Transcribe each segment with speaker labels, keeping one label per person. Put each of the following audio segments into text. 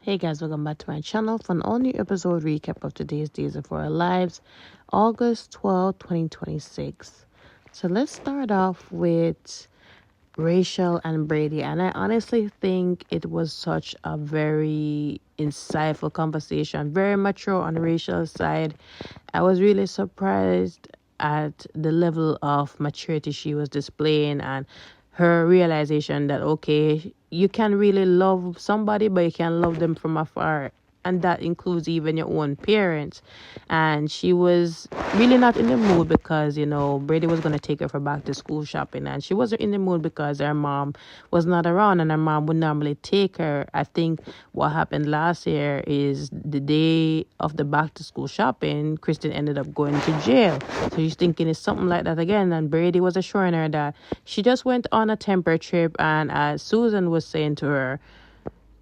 Speaker 1: Hey guys, welcome back to my channel for an all new episode recap of today's Days of Our Lives, August 12th, 2026. So let's start off with Rachel and Brady. And I honestly think it was such a very insightful conversation, very mature on Rachel's side. I was really surprised at the level of maturity she was displaying and her realization that okay, you can really love somebody, but you can love them from afar, and that includes even your own parents. And she was really not in the mood because Brady was going to take her for back to school shopping, and she wasn't in the mood because her mom was not around, and her mom would normally take her. I think what happened last year is the day of the back to school shopping, Kristen ended up going to jail. So she's thinking it's something like that again, and Brady was assuring her that she just went on a temporary trip, and as Susan was saying to her,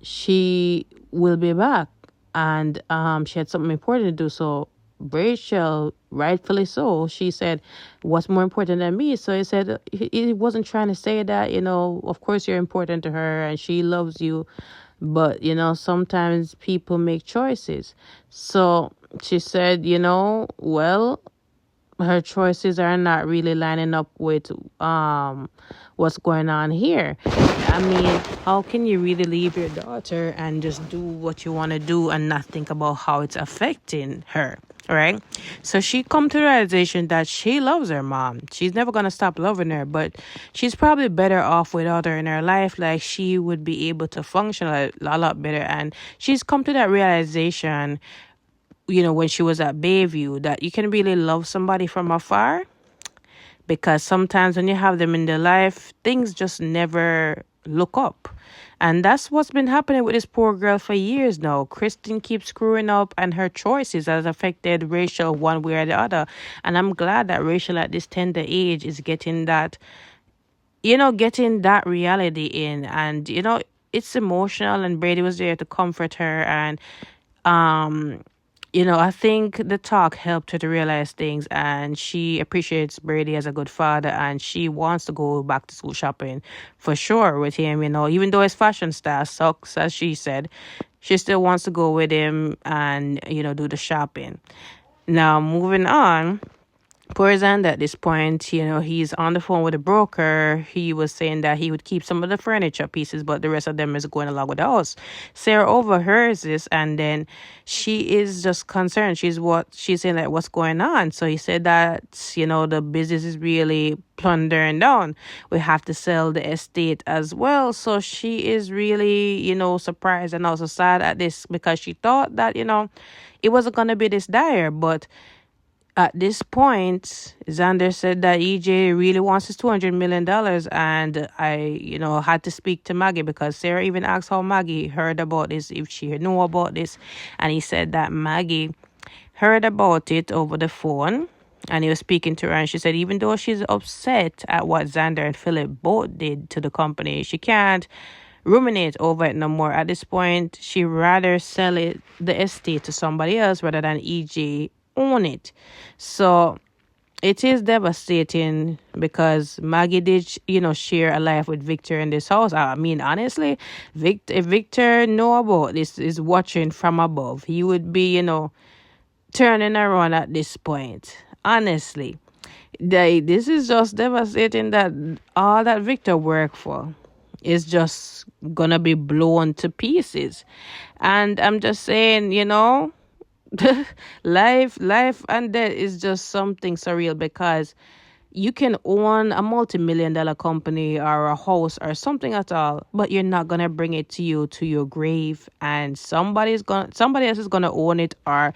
Speaker 1: she will be back, and she had something important to do. So Rachel, rightfully so, she said, what's more important than me? So he said he wasn't trying to say that, of course you're important to her and she loves you, but sometimes people make choices. So she said, well, her choices are not really lining up with what's going on here. I mean, how can you really leave your daughter and just do what you want to do and not think about how it's affecting her, right? So she come to the realization that she loves her mom. She's never going to stop loving her, but she's probably better off without her in her life. Like, she would be able to function a lot better. And she's come to that realization, when she was at Bayview, that you can really love somebody from afar, because sometimes when you have them in their life, things just never look up. And that's what's been happening with this poor girl for years now. Kristen keeps screwing up, and her choices has affected Rachel one way or the other. And I'm glad that Rachel at this tender age is getting that, getting that reality in. And, it's emotional, and Brady was there to comfort her. And, I think the talk helped her to realize things, and she appreciates Brady as a good father, and she wants to go back to school shopping for sure with him, even though his fashion style sucks, as she said, she still wants to go with him and, do the shopping. Now, moving on. Poor Xander at this point, he's on the phone with a broker. He was saying that he would keep some of the furniture pieces, but the rest of them is going along with the house. Sarah overhears this, and then she is just concerned. She's saying, like, what's going on? So he said that, the business is really plundering down. We have to sell the estate as well. So she is really, surprised and also sad at this, because she thought that, it wasn't going to be this dire, but at this point, Xander said that EJ really wants his $200 million. And I, had to speak to Maggie, because Sarah even asked how Maggie heard about this, if she knew about this. And he said that Maggie heard about it over the phone, and he was speaking to her. And she said, even though she's upset at what Xander and Philip both did to the company, she can't ruminate over it no more. At this point, she rather sell the estate to somebody else rather than EJ own it. So it is devastating, because Maggie did, share a life with Victor in this house. I mean, honestly, if Victor know about this, is watching from above, he would be, turning around at this point. Honestly, this is just devastating, that all that Victor worked for is just gonna be blown to pieces. And I'm just saying, life and death is just something surreal, because you can own a multi-million-dollar company or a house or something at all, but you're not gonna bring it to your grave, and somebody else is gonna own it or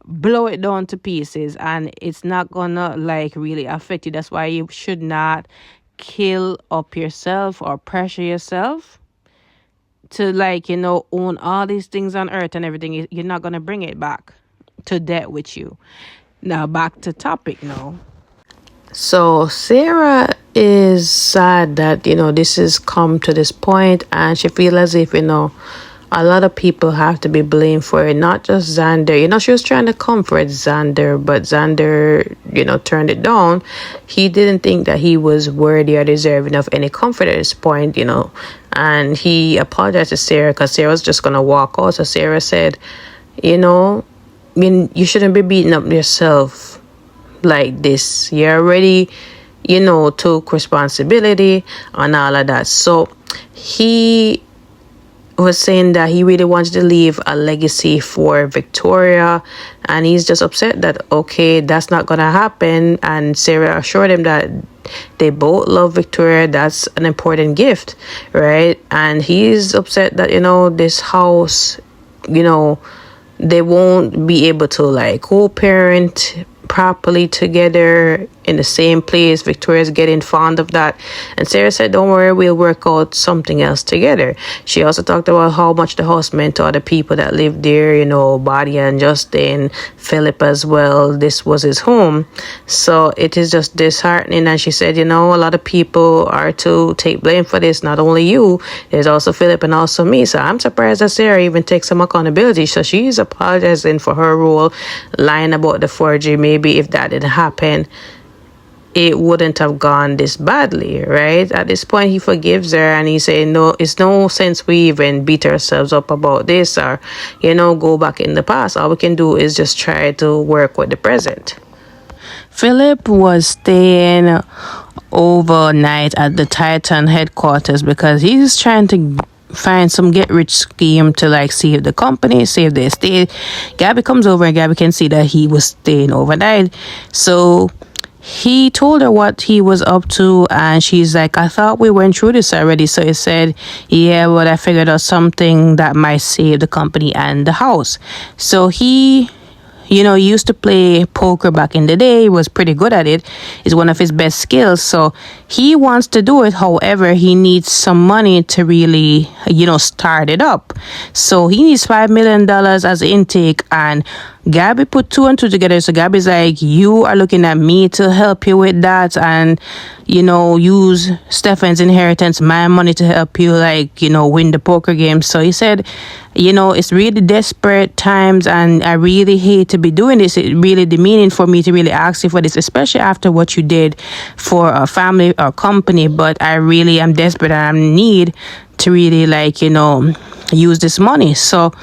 Speaker 1: blow it down to pieces, and it's not gonna really affect you. That's why you should not kill up yourself or pressure yourself to own all these things on earth and everything. You're not gonna bring it back to debt with you. Now back to topic now. So Sarah is sad that this has come to this point, and she feels as if a lot of people have to be blamed for it, not just Xander. She was trying to comfort Xander, but Xander, turned it down. He didn't think that he was worthy or deserving of any comfort at this point, and he apologized to Sarah because Sarah was just going to walk out. So Sarah said, you shouldn't be beating up yourself like this. You already, took responsibility and all of that. So he was saying that he really wanted to leave a legacy for Victoria, and he's just upset that, okay, that's not gonna happen. And Sarah assured him that they both love Victoria. That's an important gift, right? And he's upset that, this house, they won't be able to like co-parent properly together in the same place. Victoria's getting fond of that, and Sarah said, don't worry, we'll work out something else together. She also talked about how much the house meant to other people that lived there, Buddy and Justin, Philip as well. This was his home, so it is just disheartening. And she said, a lot of people are to take blame for this, not only you, there's also Philip and also me. So I'm surprised that Sarah even takes some accountability. So she's apologizing for her role, lying about the forgery. Maybe if that didn't happen, it wouldn't have gone this badly, right? At this point, he forgives her, and he said, no, it's no sense we even beat ourselves up about this or, go back in the past. All we can do is just try to work with the present. Philip was staying overnight at the Titan headquarters because he's trying to find some get-rich scheme to like save the company, save the estate. Gabby comes over, and Gabby can see that he was staying overnight. So he told her what he was up to, and she's like, I thought we went through this already. So he said, yeah, but I figured out something that might save the company and the house. So he used to play poker back in the day. He was pretty good at it. It's one of his best skills. So he wants to do it. However, he needs some money to really, start it up. So he needs $5 million as intake, and Gabby put 2 and 2 together. So Gabby's like, you are looking at me to help you with that, and use Stefan's inheritance, my money, to help you win the poker game. So he said, it's really desperate times, and I really hate to be doing this. It's really demeaning for me to really ask you for this, especially after what you did for a family or company. But I really am desperate, and I need to really use this money. So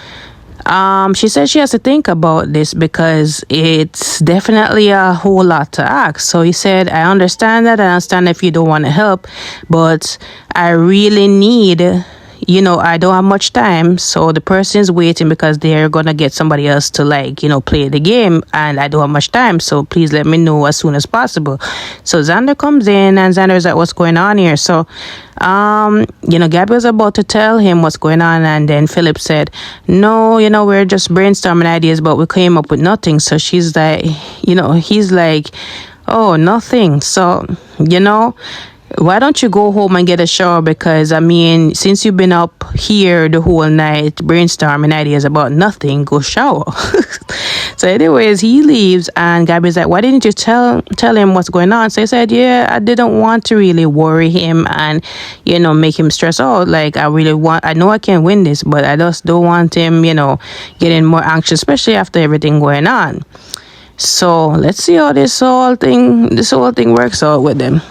Speaker 1: she said she has to think about this because it's definitely a whole lot to ask. So he said, I understand that. I understand if you don't want to help, but I really need, I don't have much time. So the person's waiting because they're going to get somebody else to play the game, and I don't have much time. So please let me know as soon as possible. So Xander comes in, and Xander's like, what's going on here? So Gabby was about to tell him what's going on, and then Philip said, no, we're just brainstorming ideas, but we came up with nothing. So she's like, he's like, oh, nothing. So, why don't you go home and get a shower? Because, since you've been up here the whole night brainstorming ideas about nothing, go shower. So anyways, he leaves, and Gabby's like, why didn't you tell him what's going on? So he said, yeah, I didn't want to really worry him and, make him stress out. I know I can win this, but I just don't want him, getting more anxious, especially after everything going on. So let's see how this whole thing works out with them.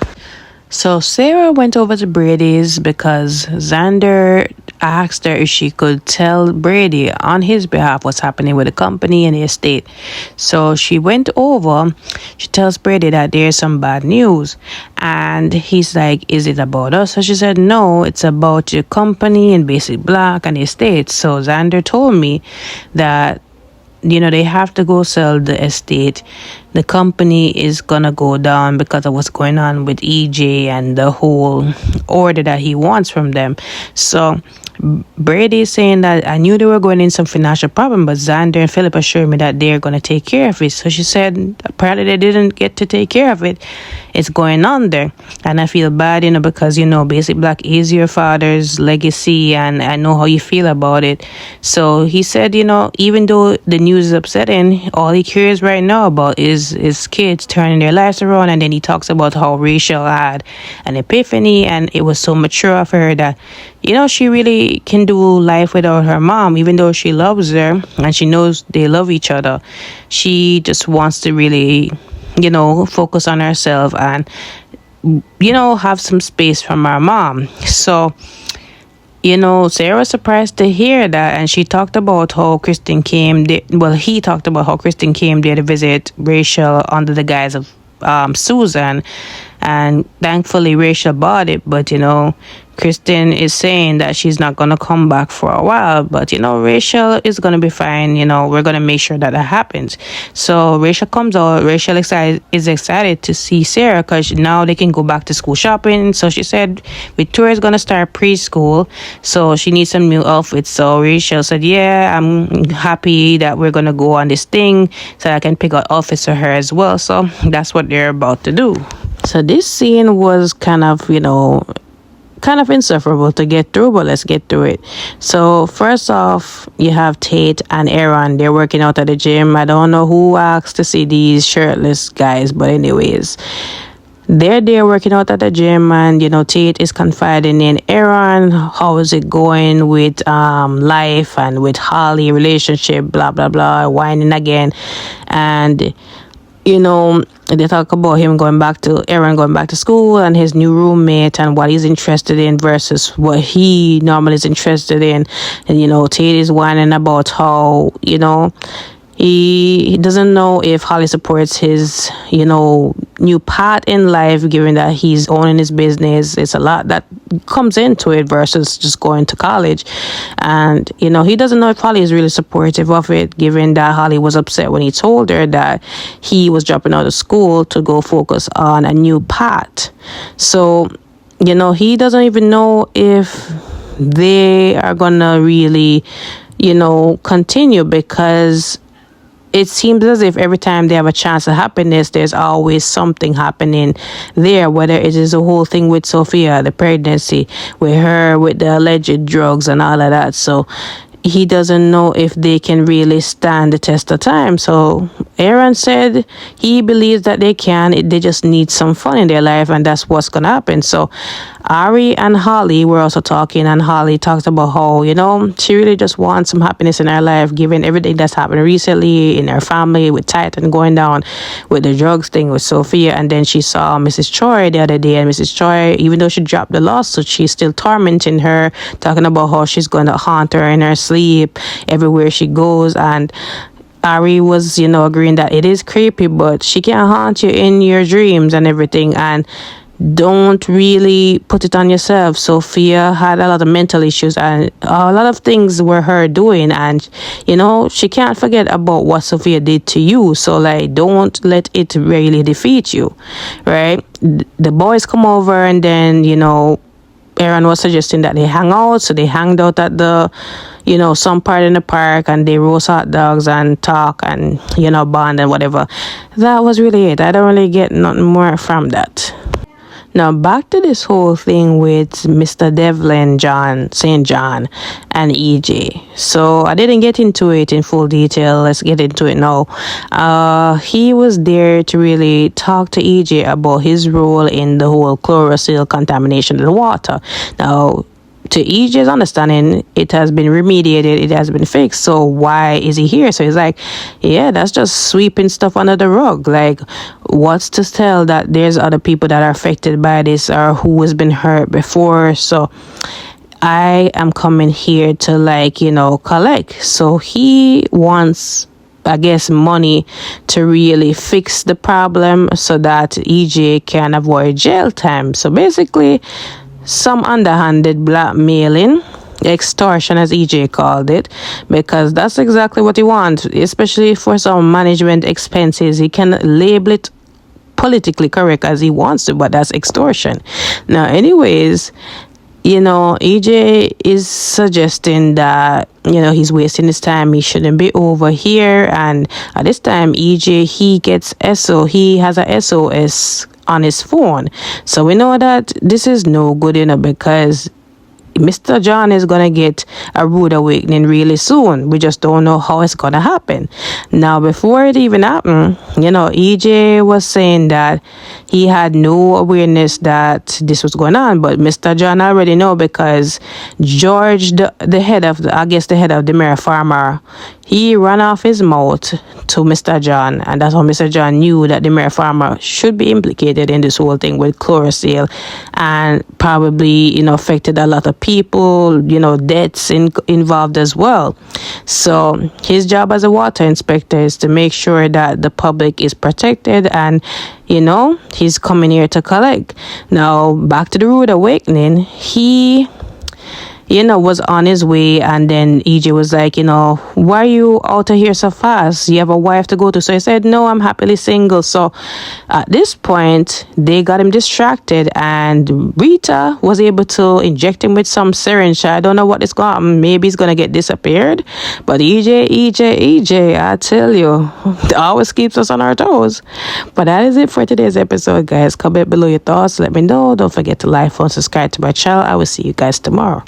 Speaker 1: So Sarah went over to Brady's because Xander asked her if she could tell Brady on his behalf what's happening with the company and the estate. So she went over. She tells Brady that there's some bad news, and he's like, is it about us? So she said, no, it's about your company and Basic Black and the estate. So Xander told me that they have to go sell the estate. The company is gonna go down because of what's going on with EJ and the whole order that he wants from them. So Brady is saying that I knew they were going in some financial problem, but Xander and Philip assured me that they're going to take care of it. So she said apparently they didn't get to take care of it. it's going on there. And I feel bad, because, Basic Black is your father's legacy, and I know how you feel about it. So he said, even though the news is upsetting, all he cares right now about is his kids turning their lives around. And then he talks about how Rachel had an epiphany, and it was so mature of her that, she really can do life without her mom, even though she loves her and she knows they love each other. She just wants to really, focus on herself and, have some space from her mom. So, Sarah was surprised to hear that, and she talked about how Kristen came there. Well, he talked about how Kristen came there to visit Rachel under the guise of Susan, and thankfully Rachel bought it. But Kristen is saying that she's not going to come back for a while, but Rachel is going to be fine. We're going to make sure that happens. So Rachel comes out. Rachel is excited to see Sarah because now they can go back to school shopping. So she said Victoria is going to start preschool, so she needs some new outfits. So Rachel said, yeah, I'm happy that we're going to go on this thing so I can pick out outfits for her as well. So that's what they're about to do. So this scene was kind of insufferable to get through, but let's get through it. So first off, you have Tate and Aaron. They're working out at the gym. I don't know who asked to see these shirtless guys, but anyways, they're there working out at the gym, and Tate is confiding in Aaron. How is it going with life and with Holly relationship, blah blah blah, whining again. And they talk about Aaron going back to school and his new roommate and what he's interested in versus what he normally is interested in. And, Tate is whining about how, he doesn't know if Holly supports his, new path in life, given that he's owning his business. It's a lot that comes into it versus just going to college. And, he doesn't know if Holly is really supportive of it, given that Holly was upset when he told her that he was dropping out of school to go focus on a new path. So, he doesn't even know if they are gonna really, continue, because it seems as if every time they have a chance of happiness, there's always something happening there, whether it is the whole thing with Sophia, the pregnancy, with her, with the alleged drugs and all of that. So he doesn't know if they can really stand the test of time. So Aaron said he believes that they can. They just need some fun in their life, and that's what's going to happen. So Ari and Holly were also talking, and Holly talked about how, she really just wants some happiness in her life, given everything that's happened recently in her family with Titan going down with the drugs thing with Sophia. And then she saw Mrs. Choi the other day, and Mrs. Choi, even though she dropped the lawsuit, she's still tormenting her, talking about how she's going to haunt her in her sleep everywhere she goes. And Ari was, agreeing that it is creepy, but she can haunt you in your dreams and everything. And don't really put it on yourself. Sophia had a lot of mental issues, and a lot of things were her doing, and she can't forget about what Sophia did to you. So don't let it really defeat you, right? The boys come over, and then Aaron was suggesting that they hang out. So they hanged out at the some part in the park, and they roast hot dogs and talk and bond and whatever. That was really it. I don't really get nothing more from that. Now, back to this whole thing with Mr. Devlin St. John and EJ. So I didn't get into it in full detail. Let's get into it now. He was there to really talk to EJ about his role in the whole chlorophyll contamination of the water. Now, to EJ's understanding, it has been remediated, it has been fixed. So why is he here? So he's like, yeah, that's just sweeping stuff under the rug. What's to tell that there's other people that are affected by this or who has been hurt before? So I am coming here to collect. So he wants, I guess, money to really fix the problem so that EJ can avoid jail time. So basically, some underhanded blackmailing, extortion as EJ called it, because that's exactly what he wants, especially for some management expenses. He can label it politically correct as he wants to, but that's extortion. Now, anyways, EJ is suggesting that, he's wasting his time. He shouldn't be over here. And at this time, EJ, he gets SO. He has a SOS on his phone. So we know that this is no good, because Mr. John is going to get a rude awakening really soon. We just don't know how it's going to happen. Now, before it even happened, EJ was saying that he had no awareness that this was going on. But Mr. John already know, because George, the head of the Mary Farmer, he ran off his mouth to Mr. John. And that's how Mr. John knew that the Mary Farmer should be implicated in this whole thing with Chlorosale, and probably, affected a lot of people, deaths involved as well. So his job as a water inspector is to make sure that the public is protected, and he's coming here to collect. Now, back to the rude awakening, he was on his way, and then EJ was like, why are you out of here so fast? You have a wife to go to. So he said, no, I'm happily single. So at this point, they got him distracted, and Rita was able to inject him with some syringe. I don't know what is going on. Maybe he's going to get disappeared. But EJ, I tell you, it always keeps us on our toes. But that is it for today's episode, guys. Comment below your thoughts. Let me know. Don't forget to like and subscribe to my channel. I will see you guys tomorrow.